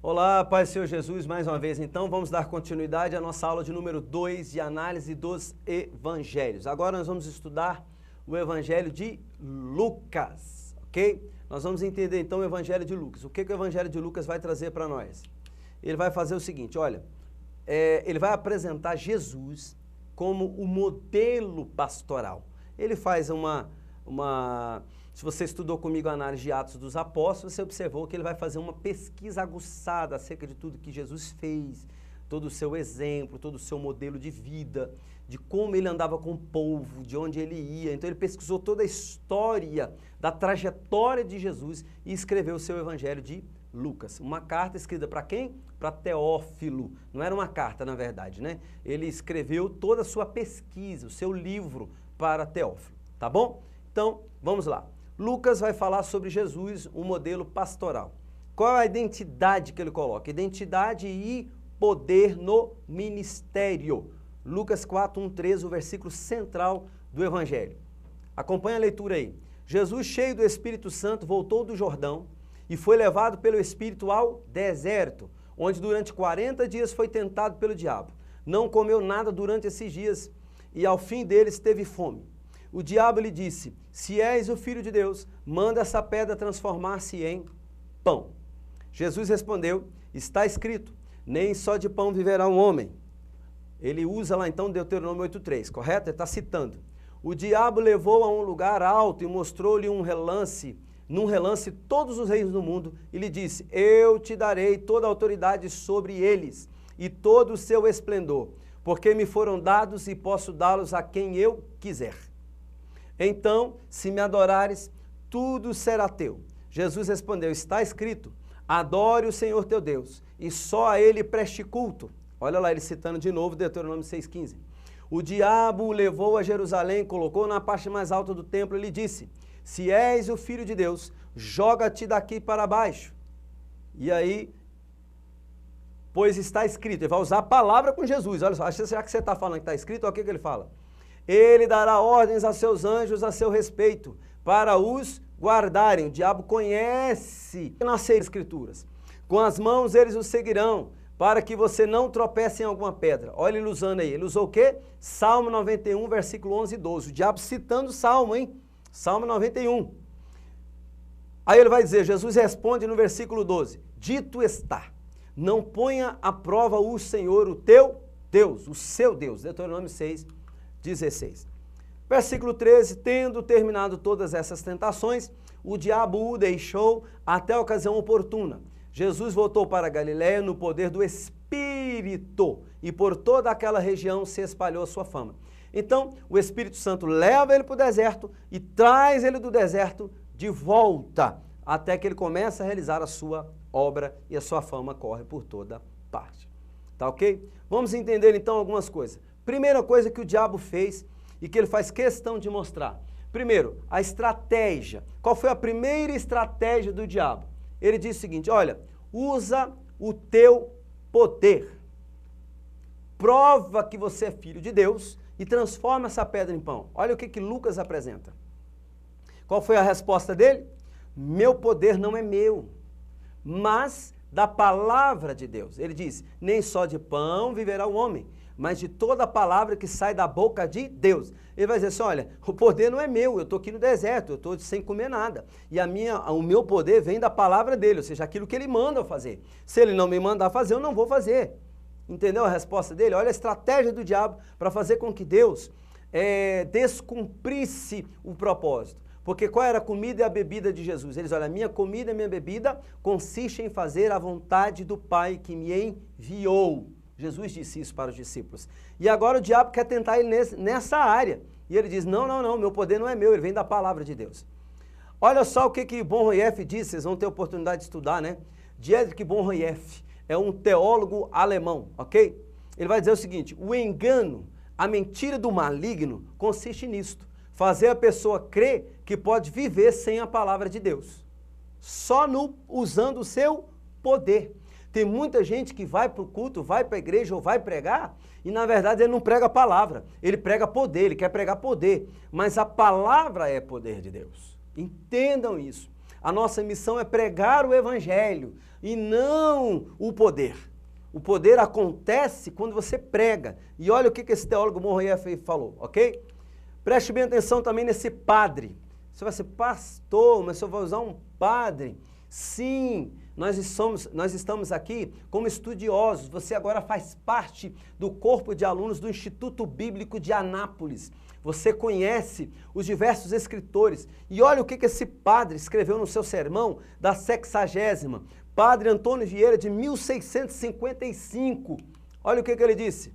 Olá, Pai do Senhor Jesus, mais uma vez. Então, vamos dar continuidade à nossa aula de número 2 de análise dos evangelhos. Agora nós vamos estudar o evangelho de Lucas, ok? Nós vamos entender então o evangelho de Lucas. O que o evangelho de Lucas vai trazer para nós? Ele vai fazer o seguinte, olha, ele vai apresentar Jesus como o modelo pastoral. Ele faz se você estudou comigo a análise de Atos dos Apóstolos, você observou que ele vai fazer uma pesquisa aguçada acerca de tudo que Jesus fez, todo o seu exemplo, todo o seu modelo de vida, de como ele andava com o povo, de onde ele ia. Então ele pesquisou toda a história da trajetória de Jesus e escreveu o seu evangelho de Lucas. Uma carta escrita para quem? Para Teófilo. Não era uma carta, na verdade, né? Ele escreveu toda a sua pesquisa, o seu livro para Teófilo, tá bom? Então, vamos lá. Lucas vai falar sobre Jesus, um modelo pastoral. Qual é a identidade que ele coloca? Identidade e poder no ministério. Lucas 4, 1, 13, o versículo central do Evangelho. Acompanha a leitura aí. Jesus, cheio do Espírito Santo, voltou do Jordão e foi levado pelo Espírito ao deserto, onde durante 40 dias foi tentado pelo diabo. Não comeu nada durante esses dias e ao fim deles teve fome. O diabo lhe disse, se és o Filho de Deus, manda essa pedra transformar-se em pão. Jesus respondeu, está escrito, nem só de pão viverá um homem. Ele usa lá então Deuteronômio 8,3, correto? Ele está citando. O diabo levou a um lugar alto e mostrou-lhe num relance todos os reinos do mundo e lhe disse, eu te darei toda a autoridade sobre eles e todo o seu esplendor, porque me foram dados e posso dá-los a quem eu quiser. Então, se me adorares, tudo será teu. Jesus respondeu, está escrito, adore o Senhor teu Deus, e só a ele preste culto. Olha lá, ele citando de novo Deuteronômio 6,15. O diabo o levou a Jerusalém, colocou na parte mais alta do templo e lhe disse, se és o Filho de Deus, joga-te daqui para baixo. E aí, pois está escrito, ele vai usar a palavra com Jesus. Olha só, já que você está falando que está escrito, olha o que ele fala. Ele dará ordens a seus anjos a seu respeito, para os guardarem. O diabo conhece nas Escrituras. Com as mãos eles os seguirão, para que você não tropece em alguma pedra. Olha ele usando aí. Ele usou o quê? Salmo 91, versículo 11 e 12. O diabo citando o Salmo, hein? Salmo 91. Aí ele vai dizer, Jesus responde no versículo 12. Dito está, não ponha à prova o Senhor, o teu Deus, o seu Deus. Deuteronômio 6, 16. Versículo 13, tendo terminado todas essas tentações, o diabo o deixou até a ocasião oportuna. Jesus voltou para a Galiléia no poder do Espírito e por toda aquela região se espalhou a sua fama. Então, o Espírito Santo leva ele para o deserto e traz ele do deserto de volta, até que ele começa a realizar a sua obra e a sua fama corre por toda parte. Tá ok? Vamos entender então algumas coisas. Primeira coisa que o diabo fez e que ele faz questão de mostrar. Primeiro, a estratégia. Qual foi a primeira estratégia do diabo? Ele diz o seguinte, olha, usa o teu poder. Prova que você é filho de Deus e transforma essa pedra em pão. Olha o que Lucas apresenta. Qual foi a resposta dele? Meu poder não é meu, mas da palavra de Deus. Ele diz, nem só de pão viverá o homem, mas de toda a palavra que sai da boca de Deus. Ele vai dizer assim, olha, o poder não é meu, eu estou aqui no deserto, eu estou sem comer nada. E o meu poder vem da palavra dele, ou seja, aquilo que ele manda eu fazer. Se ele não me mandar fazer, eu não vou fazer. Entendeu a resposta dele? Olha a estratégia do diabo para fazer com que Deus descumprisse o propósito. Porque qual era a comida e a bebida de Jesus? Eles, olha, a minha comida e a minha bebida consiste em fazer a vontade do Pai que me enviou. Jesus disse isso para os discípulos. E agora o diabo quer tentar ele nessa área. E ele diz, não, meu poder não é meu, ele vem da palavra de Deus. Olha só o que Bonhoeffer disse, vocês vão ter oportunidade de estudar, né? Dietrich Bonhoeffer é um teólogo alemão, ok? Ele vai dizer o seguinte, o engano, a mentira do maligno consiste nisto. Fazer a pessoa crer que pode viver sem a palavra de Deus. Só usando o seu poder. Tem muita gente que vai para o culto, vai para a igreja ou vai pregar e na verdade ele não prega a palavra, ele prega poder, ele quer pregar poder, mas a palavra é poder de Deus. Entendam isso. A nossa missão é pregar o evangelho e não o poder. O poder acontece quando você prega. E olha o que esse teólogo Morreia falou, ok? Preste bem atenção também nesse padre. Você vai ser pastor, mas você vai usar um padre. Sim, nós estamos aqui como estudiosos. Você agora faz parte do corpo de alunos do Instituto Bíblico de Anápolis. Você conhece os diversos escritores. E olha o que esse padre escreveu no seu sermão da 60ª. Padre Antônio Vieira, de 1655. Olha o que ele disse.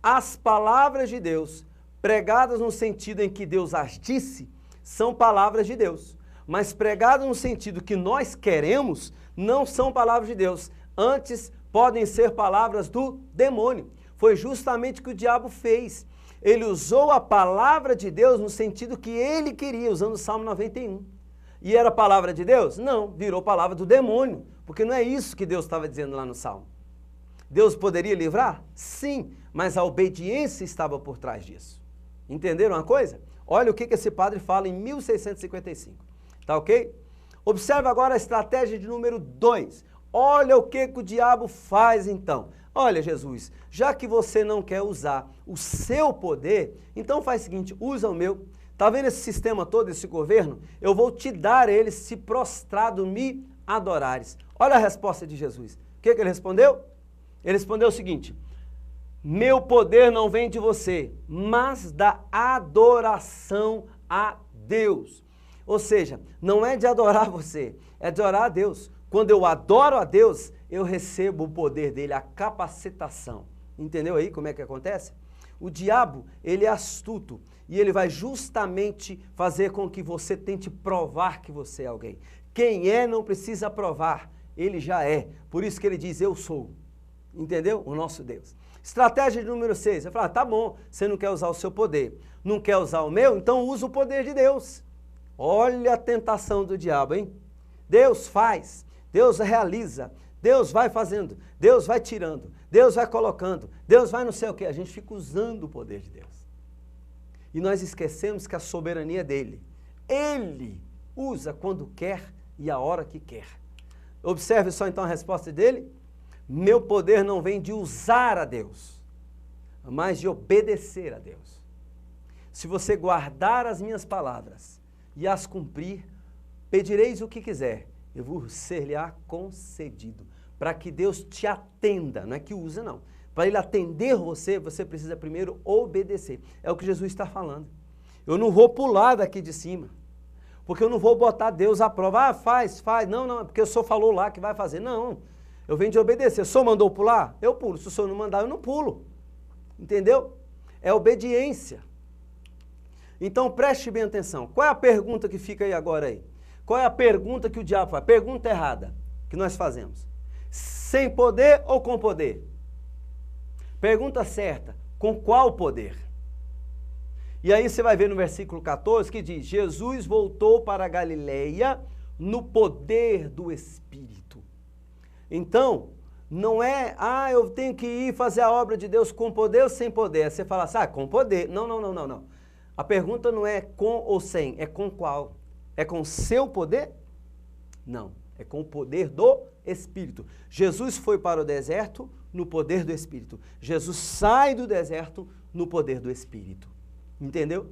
As palavras de Deus, pregadas no sentido em que Deus as disse, são palavras de Deus. Mas pregadas no sentido que nós queremos, não são palavras de Deus. Antes, podem ser palavras do demônio. Foi justamente o que o diabo fez. Ele usou a palavra de Deus no sentido que ele queria, usando o Salmo 91. E era a palavra de Deus? Não, virou palavra do demônio, porque não é isso que Deus estava dizendo lá no Salmo. Deus poderia livrar? Sim, mas a obediência estava por trás disso. Entenderam uma coisa? Olha o que esse padre fala em 1655. Tá ok? Observe agora a estratégia de número 2. Olha o que o diabo faz então. Olha, Jesus, já que você não quer usar o seu poder, então faz o seguinte, usa o meu. Tá vendo esse sistema todo, esse governo? Eu vou te dar ele se prostrado me adorares. Olha a resposta de Jesus. O que ele respondeu? Ele respondeu o seguinte, meu poder não vem de você, mas da adoração a Deus. Ou seja, não é de adorar você, é de adorar a Deus. Quando eu adoro a Deus, eu recebo o poder dele, a capacitação. Entendeu aí como é que acontece? O diabo, ele é astuto e ele vai justamente fazer com que você tente provar que você é alguém. Quem é não precisa provar, ele já é. Por isso que ele diz, eu sou. Entendeu? O nosso Deus. Estratégia de número 6. Você fala, tá bom, você não quer usar o seu poder, não quer usar o meu, então usa o poder de Deus. Olha a tentação do diabo, hein? Deus faz, Deus realiza, Deus vai fazendo, Deus vai tirando, Deus vai colocando, Deus vai não sei o quê. A gente fica usando o poder de Deus. E nós esquecemos que a soberania é dele. Ele usa quando quer e a hora que quer. Observe só então a resposta dele. Meu poder não vem de usar a Deus, mas de obedecer a Deus. Se você guardar as minhas palavras e as cumprir, pedireis o que quiser, eu vou ser-lhe-á concedido. Para que Deus te atenda, não é que usa não. Para ele atender você, você precisa primeiro obedecer. É o que Jesus está falando. Eu não vou pular daqui de cima, porque eu não vou botar Deus à prova. Ah, faz. Não, porque o Senhor falou lá que vai fazer. Não, eu venho de obedecer. O Senhor mandou pular? Eu pulo. Se o Senhor não mandar, eu não pulo. Entendeu? É obediência. Então preste bem atenção. Qual é a pergunta que fica aí agora aí? Qual é a pergunta que o diabo faz? Pergunta errada que nós fazemos. Sem poder ou com poder? Pergunta certa, com qual poder? E aí você vai ver no versículo 14 que diz, Jesus voltou para a Galileia no poder do Espírito. Então, não é, eu tenho que ir fazer a obra de Deus com poder ou sem poder. Você fala assim, com poder. Não. A pergunta não é com ou sem, é com qual? É com seu poder? Não, é com o poder do Espírito. Jesus foi para o deserto no poder do Espírito. Jesus sai do deserto no poder do Espírito. Entendeu?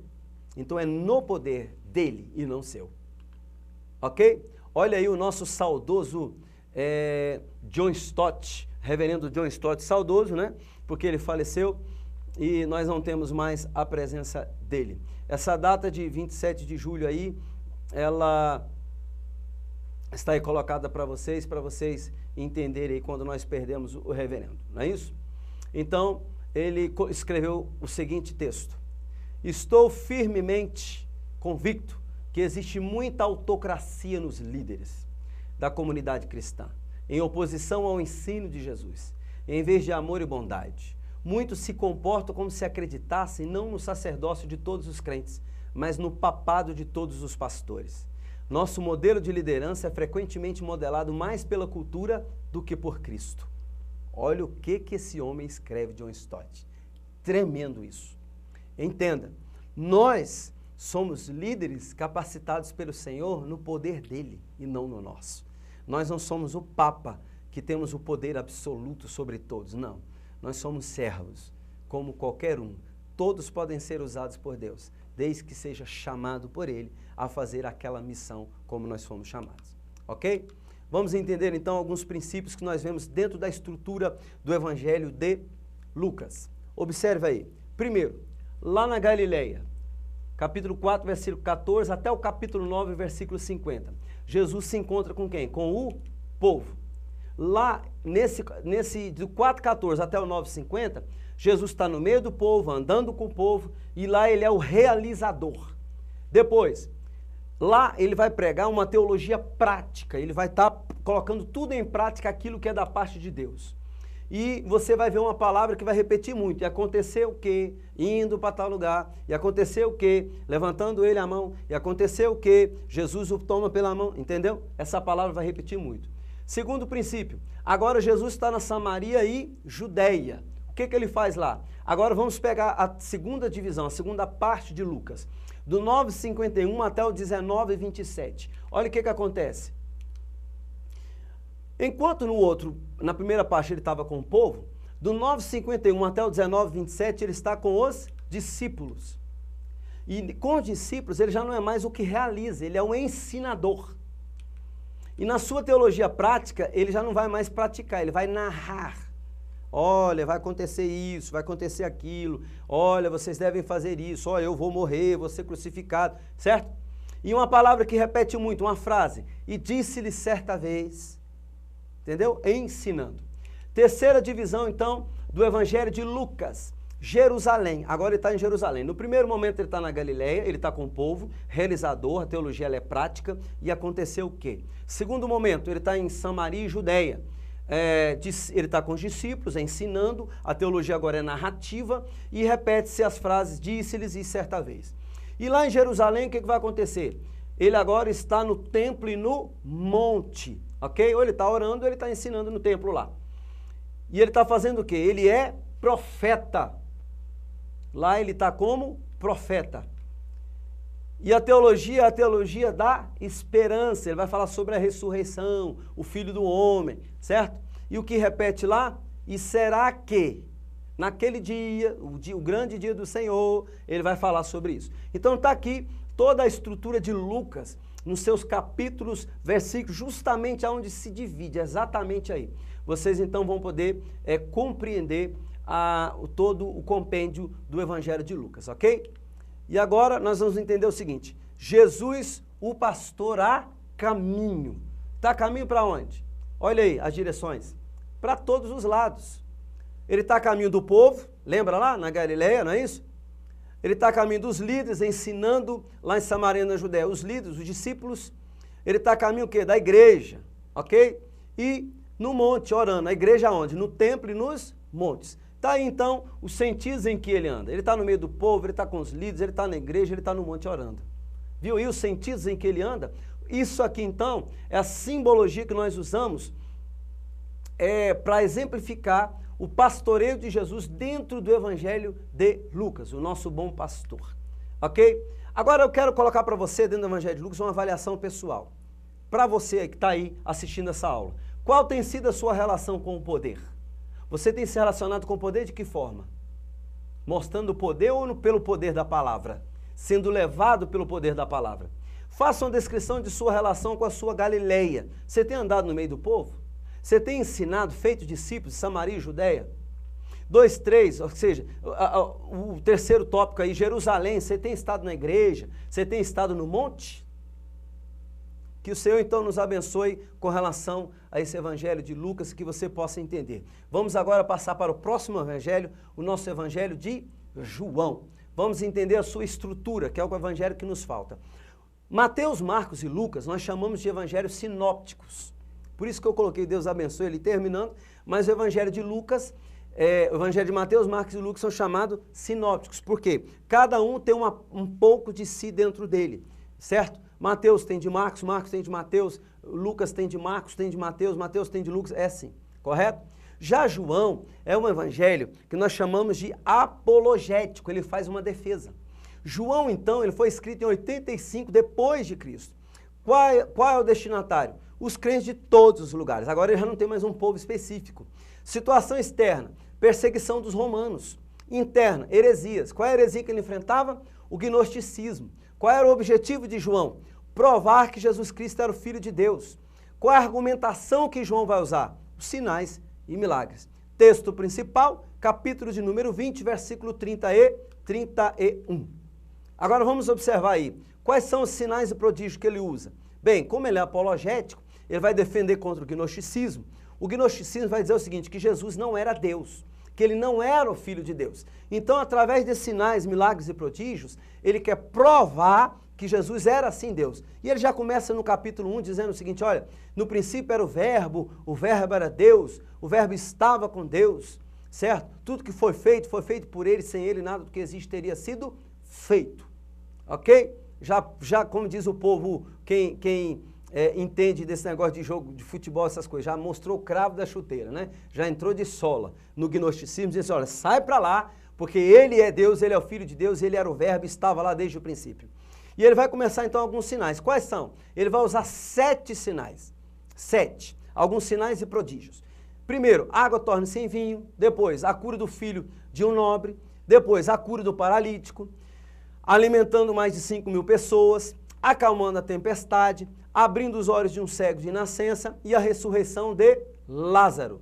Então é no poder dele e não seu. Ok? Olha aí o nosso saudoso John Stott, reverendo John Stott, saudoso, né? Porque ele faleceu e nós não temos mais a presença dele. Essa data de 27 de julho aí, ela está aí colocada para vocês entenderem aí quando nós perdemos o reverendo, não é isso? Então, ele escreveu o seguinte texto. Estou firmemente convicto que existe muita autocracia nos líderes da comunidade cristã, em oposição ao ensino de Jesus, em vez de amor e bondade. Muitos se comportam como se acreditassem não no sacerdócio de todos os crentes, mas no papado de todos os pastores. Nosso modelo de liderança é frequentemente modelado mais pela cultura do que por Cristo. Olha o que esse homem escreve, John Stott. Tremendo isso. Entenda, nós somos líderes capacitados pelo Senhor no poder dele e não no nosso. Nós não somos o Papa, que temos o poder absoluto sobre todos, não. Nós somos servos, como qualquer um. Todos podem ser usados por Deus, desde que seja chamado por Ele a fazer aquela missão como nós fomos chamados. Ok? Vamos entender então alguns princípios que nós vemos dentro da estrutura do Evangelho de Lucas. Observe aí. Primeiro, lá na Galileia, capítulo 4, versículo 14, até o capítulo 9, versículo 50. Jesus se encontra com quem? Com o povo. Lá, do 4,14 até o 9,50, Jesus está no meio do povo, andando com o povo, e lá ele é o realizador. Depois, lá ele vai pregar uma teologia prática, ele vai estar colocando tudo em prática aquilo que é da parte de Deus. E você vai ver uma palavra que vai repetir muito, e aconteceu o quê? Indo para tal lugar, e aconteceu o quê? Levantando ele a mão, e aconteceu o quê? Jesus o toma pela mão, entendeu? Essa palavra vai repetir muito. Segundo princípio, agora Jesus está na Samaria e Judeia. O que ele faz lá? Agora vamos pegar a segunda divisão, a segunda parte de Lucas, do 9,51 até o 19,27. Olha o que acontece. Enquanto na primeira parte ele estava com o povo, do 9,51 até o 19,27 ele está com os discípulos. E com os discípulos ele já não é mais o que realiza, ele é um ensinador. E na sua teologia prática, ele já não vai mais praticar, ele vai narrar. Olha, vai acontecer isso, vai acontecer aquilo. Olha, vocês devem fazer isso. Olha, eu vou morrer, vou ser crucificado, certo? E uma palavra que repete muito, uma frase. E disse-lhe certa vez, entendeu? Ensinando. Terceira divisão, então, do Evangelho de Lucas. Jerusalém, agora ele está em Jerusalém. No primeiro momento ele está na Galileia, ele está com o povo, realizador, a teologia ela é prática, e aconteceu o quê? Segundo momento, ele está em Samaria e Judeia, ele está com os discípulos, ensinando, a teologia agora é narrativa, e repete-se as frases, disse-lhes e certa vez. E lá em Jerusalém, o que vai acontecer? Ele agora está no templo e no monte, ok? Ou ele está orando, ou ele está ensinando no templo lá. E ele está fazendo o quê? Ele é profeta. Lá ele está como profeta. E a teologia é a teologia da esperança. Ele vai falar sobre a ressurreição, o Filho do Homem, certo? E o que repete lá? E será que, naquele dia, o grande dia do Senhor, ele vai falar sobre isso. Então está aqui toda a estrutura de Lucas, nos seus capítulos, versículos, justamente aonde se divide, exatamente aí. Vocês então vão poder compreender todo o compêndio do Evangelho de Lucas, ok? E agora nós vamos entender o seguinte, Jesus, o pastor a caminho. Está a caminho para onde? Olha aí as direções, para todos os lados. Ele está a caminho do povo, lembra lá na Galileia, não é isso? Ele está a caminho dos líderes, ensinando lá em Samaria, na Judéia, os líderes, os discípulos. Ele está a caminho o quê? Da igreja, ok? E no monte, orando. A igreja onde? No templo e nos montes. Está aí, então, os sentidos em que ele anda. Ele está no meio do povo, ele está com os líderes, ele está na igreja, ele está no monte orando. Viu aí os sentidos em que ele anda? Isso aqui, então, é a simbologia que nós usamos para exemplificar o pastoreio de Jesus dentro do Evangelho de Lucas, o nosso bom pastor. Ok? Agora eu quero colocar para você, dentro do Evangelho de Lucas, uma avaliação pessoal. Para você que está aí assistindo essa aula. Qual tem sido a sua relação com o poder? Você tem se relacionado com o poder de que forma? Mostrando o poder ou pelo poder da palavra? Sendo levado pelo poder da palavra? Faça uma descrição de sua relação com a sua Galileia. Você tem andado no meio do povo? Você tem ensinado, feito discípulos de Samaria e Judeia? 2, 3, ou seja, o terceiro tópico aí, Jerusalém, você tem estado na igreja? Você tem estado no monte? Que o Senhor então nos abençoe com relação a esse Evangelho de Lucas, que você possa entender. Vamos agora passar para o próximo Evangelho, o nosso Evangelho de João. Vamos entender a sua estrutura, que é o Evangelho que nos falta. Mateus, Marcos e Lucas nós chamamos de Evangelhos sinópticos. Por isso que eu coloquei Deus abençoe ele terminando, mas o Evangelho de Lucas, o Evangelho de Mateus, Marcos e Lucas são chamados sinópticos. Por quê? Cada um tem um pouco de si dentro dele, certo? Mateus tem de Marcos, Marcos tem de Mateus, Lucas tem de Marcos, tem de Mateus, Mateus tem de Lucas, é assim, correto? Já João é um evangelho que nós chamamos de apologético, ele faz uma defesa. João, então, ele foi escrito em 85 depois de Cristo. Qual é o destinatário? Os crentes de todos os lugares. Agora ele já não tem mais um povo específico. Situação externa, perseguição dos romanos. Interna, heresias. Qual é a heresia que ele enfrentava? O gnosticismo. Qual era o objetivo de João? Provar que Jesus Cristo era o Filho de Deus. Qual é a argumentação que João vai usar? Os sinais e milagres. Texto principal, capítulo de número 20, versículo 30 e 31. Agora vamos observar aí. Quais são os sinais e prodígios que ele usa? Bem, como ele é apologético, ele vai defender contra o gnosticismo. O gnosticismo vai dizer o seguinte, que Jesus não era Deus, que ele não era o Filho de Deus. Então, através de sinais, milagres e prodígios, ele quer provar que Jesus era assim Deus. E ele já começa no capítulo 1 dizendo o seguinte, olha, no princípio era o verbo era Deus, o verbo estava com Deus, certo? Tudo que foi feito por ele, sem ele nada do que existe teria sido feito, ok? Já como diz o povo, quem entende desse negócio de jogo de futebol, essas coisas, já mostrou o cravo da chuteira, né? Já entrou de sola no gnosticismo, diz assim, olha, sai para lá, porque ele é Deus, ele é o Filho de Deus, ele era o verbo, estava lá desde o princípio. E ele vai começar então alguns sinais. Quais são? Ele vai usar 7 sinais. 7. Alguns sinais e prodígios. Primeiro, água torna-se em vinho. Depois, a cura do filho de um nobre. Depois, a cura do paralítico. Alimentando mais de 5.000 pessoas. Acalmando a tempestade. Abrindo os olhos de um cego de nascença. E a ressurreição de Lázaro.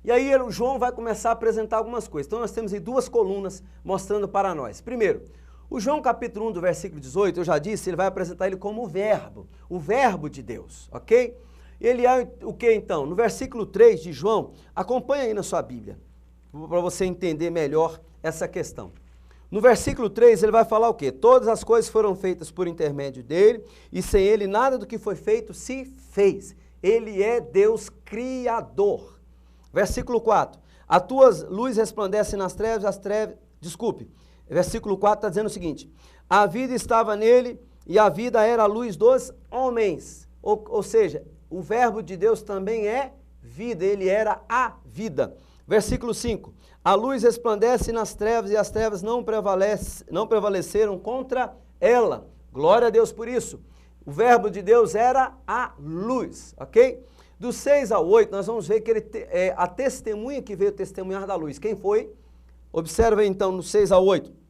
E aí João vai começar a apresentar algumas coisas. Então nós temos aí 2 colunas mostrando para nós. Primeiro, o João capítulo 1 do versículo 18, eu já disse, ele vai apresentar ele como o verbo de Deus, ok? Ele é o que então? No versículo 3 de João, acompanha aí na sua Bíblia, para você entender melhor essa questão. No versículo 3 ele vai falar o quê? Todas as coisas foram feitas por intermédio dele, e sem ele nada do que foi feito se fez. Ele é Deus Criador. Versículo 4, a tua luz resplandece nas trevas, versículo 4 está dizendo o seguinte, a vida estava nele e a vida era a luz dos homens. Ou seja, o verbo de Deus também é vida, ele era a vida. Versículo 5, a luz resplandece nas trevas e as trevas não prevaleceram contra ela. Glória a Deus por isso. O verbo de Deus era a luz, ok? Do 6 ao 8, nós vamos ver que a testemunha que veio testemunhar da luz. Quem foi? Observa então no 6 ao 8.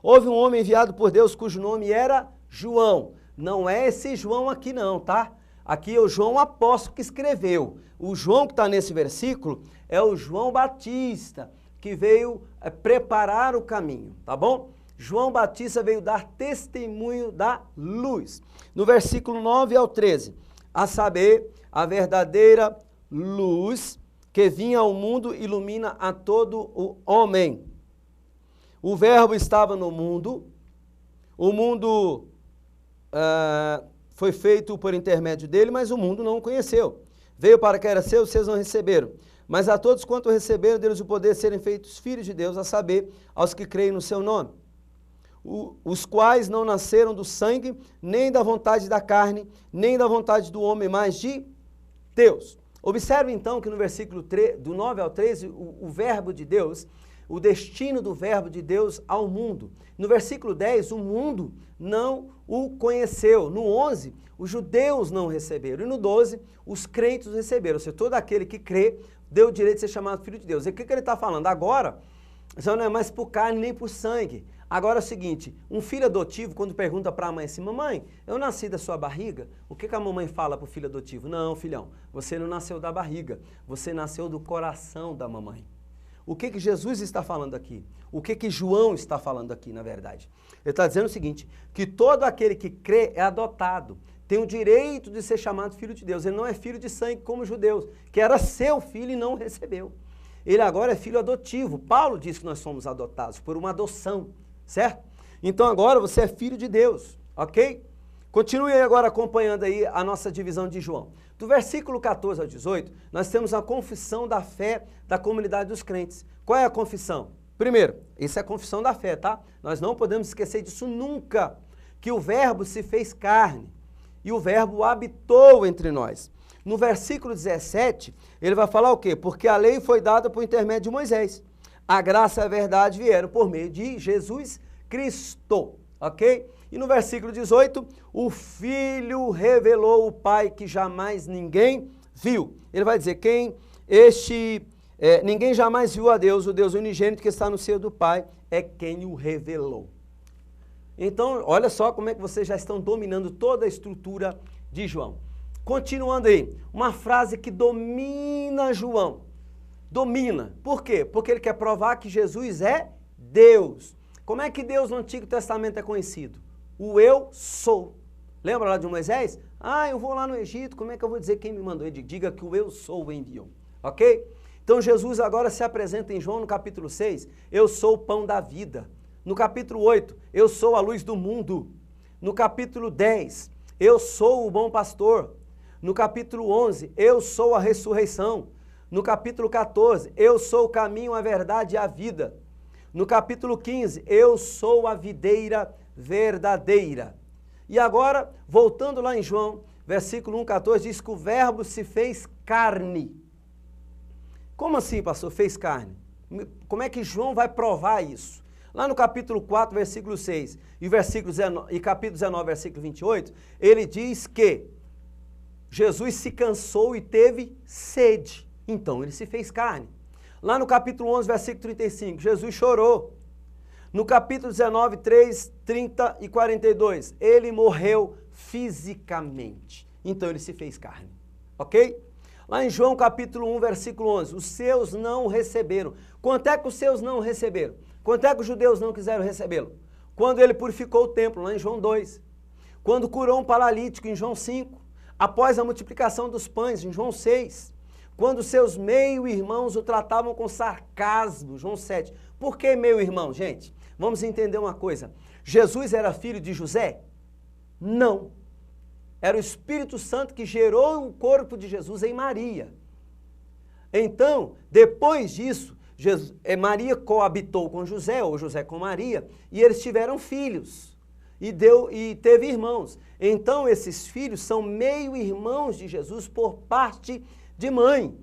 Houve um homem enviado por Deus cujo nome era João. Não é esse João aqui não, tá? Aqui é o João apóstolo que escreveu. O João que está nesse versículo é o João Batista, que veio preparar o caminho, tá bom? João Batista veio dar testemunho da luz. No versículo 9 ao 13, a saber, a verdadeira luz que vinha ao mundo ilumina a todo o homem. O verbo estava no mundo, o mundo foi feito por intermédio dele, mas o mundo não o conheceu. Veio para que era seu, vocês não receberam. Mas a todos quanto receberam, deles o poder de serem feitos filhos de Deus, a saber, aos que creem no seu nome. Os quais não nasceram do sangue, nem da vontade da carne, nem da vontade do homem, mas de Deus. Observe então que no versículo 3, do 9 ao 13, o verbo de Deus, o destino do verbo de Deus ao mundo. No versículo 10, o mundo não o conheceu. No 11, os judeus não receberam. E no 12, os crentes receberam. Ou seja, todo aquele que crê deu o direito de ser chamado filho de Deus. E o que ele está falando? Agora, já não é mais por carne nem por sangue. Agora é o seguinte, um filho adotivo, quando pergunta para a mãe assim, mamãe, eu nasci da sua barriga? O que a mamãe fala para o filho adotivo? Não, filhão, você não nasceu da barriga, você nasceu do coração da mamãe. O que Jesus está falando aqui? O que João está falando aqui, na verdade? Ele está dizendo o seguinte, que todo aquele que crê é adotado, tem o direito de ser chamado filho de Deus. Ele não é filho de sangue como os judeus, que era seu filho e não recebeu. Ele agora é filho adotivo. Paulo diz que nós somos adotados por uma adoção, certo? Então agora você é filho de Deus, ok? Continue aí agora acompanhando aí a nossa divisão de João. Do versículo 14 ao 18, nós temos a confissão da fé da comunidade dos crentes. Qual é a confissão? Primeiro, isso é a confissão da fé, tá? Nós não podemos esquecer disso nunca, que o verbo se fez carne e o verbo habitou entre nós. No versículo 17, ele vai falar o quê? Porque a lei foi dada por intermédio de Moisés. A graça e a verdade vieram por meio de Jesus Cristo, ok? E no versículo 18, o Filho revelou o Pai que jamais ninguém viu. Ele vai dizer, ninguém jamais viu a Deus, o Deus unigênito que está no seio do Pai, é quem o revelou. Então, olha só como é que vocês já estão dominando toda a estrutura de João. Continuando aí, uma frase que domina João. Domina. Por quê? Porque ele quer provar que Jesus é Deus. Como é que Deus no Antigo Testamento é conhecido? O eu sou. Lembra lá de Moisés? Eu vou lá no Egito, como é que eu vou dizer quem me mandou? Ele diga que o eu sou o enviou. Ok? Então Jesus agora se apresenta em João no capítulo 6, eu sou o pão da vida. No capítulo 8, eu sou a luz do mundo. No capítulo 10, eu sou o bom pastor. No capítulo 11, eu sou a ressurreição. No capítulo 14, eu sou o caminho, a verdade e a vida. No capítulo 15, eu sou a videira verdadeira. E agora, voltando lá em João, versículo 1,14, diz que o verbo se fez carne. Como assim, pastor, fez carne? Como é que João vai provar isso? Lá no capítulo 4, versículo 6 e capítulo 19, versículo 28, ele diz que Jesus se cansou e teve sede. Então, ele se fez carne. Lá no capítulo 11, versículo 35, Jesus chorou. No capítulo 19, 3, 30 e 42, ele morreu fisicamente. Então, ele se fez carne. Ok? Lá em João capítulo 1, versículo 11, os seus não o receberam. Quanto é que os seus não o receberam? Quanto é que os judeus não quiseram recebê-lo? Quando ele purificou o templo, lá em João 2. Quando curou um paralítico, em João 5. Após a multiplicação dos pães, em João 6. Quando seus meio-irmãos o tratavam com sarcasmo, João 7. Por que meio-irmão, gente? Vamos entender uma coisa. Jesus era filho de José? Não. Era o Espírito Santo que gerou o corpo de Jesus em Maria. Então, depois disso, Maria coabitou com José, ou José com Maria, e eles tiveram filhos. E teve irmãos. Então, esses filhos são meio-irmãos de Jesus por parte de mãe.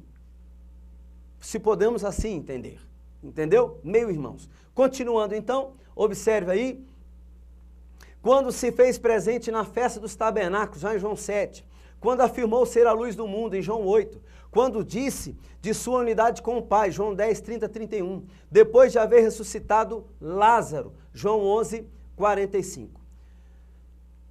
Se podemos assim entender. Entendeu? Meio-irmãos. Continuando, então, observe aí. Quando se fez presente na festa dos tabernáculos, já em João 7. Quando afirmou ser a luz do mundo, em João 8. Quando disse de sua unidade com o Pai, João 10, 30, 31. Depois de haver ressuscitado Lázaro, João 11, 45.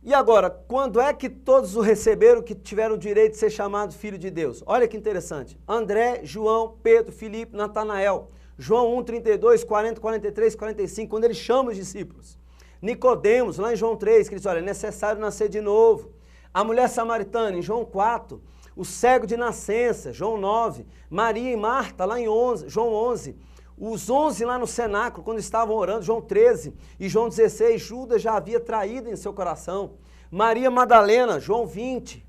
E agora, quando é que todos o receberam que tiveram o direito de ser chamado filho de Deus? Olha que interessante. André, João, Pedro, Filipe, Natanael. João 1, 32, 40, 43, 45, quando ele chama os discípulos. Nicodemos, lá em João 3, que diz, olha, é necessário nascer de novo. A mulher samaritana, em João 4. O cego de nascença, João 9. Maria e Marta, lá em João 11. Os 11 lá no cenáculo, quando estavam orando, João 13 e João 16, Judas já havia traído em seu coração. Maria Madalena, João 20.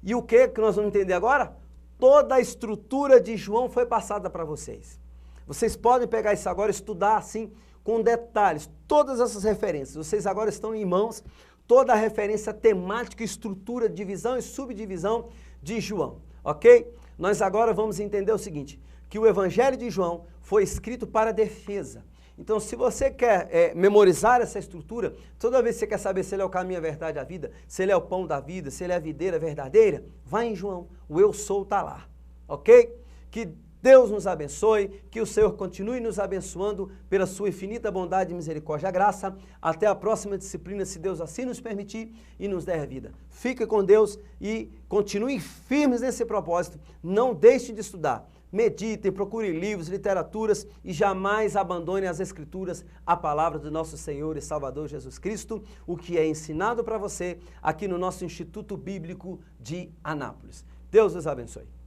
E o que nós vamos entender agora? Toda a estrutura de João foi passada para vocês. Vocês podem pegar isso agora e estudar assim, com detalhes, todas essas referências. Vocês agora estão em mãos, toda a referência temática, estrutura, divisão e subdivisão de João, ok? Nós agora vamos entender o seguinte, que o Evangelho de João foi escrito para defesa. Então, se você quer memorizar essa estrutura, toda vez que você quer saber se ele é o caminho, a verdade e a vida, se ele é o pão da vida, se ele é a videira verdadeira, vai em João, o eu sou está lá, ok? Que Deus nos abençoe, que o Senhor continue nos abençoando pela sua infinita bondade, misericórdia e graça. Até a próxima disciplina, se Deus assim nos permitir e nos der vida. Fique com Deus e continue firmes nesse propósito. Não deixe de estudar. Meditem, procurem livros, literaturas e jamais abandone as Escrituras, a palavra do nosso Senhor e Salvador Jesus Cristo, o que é ensinado para você aqui no nosso Instituto Bíblico de Anápolis. Deus os abençoe.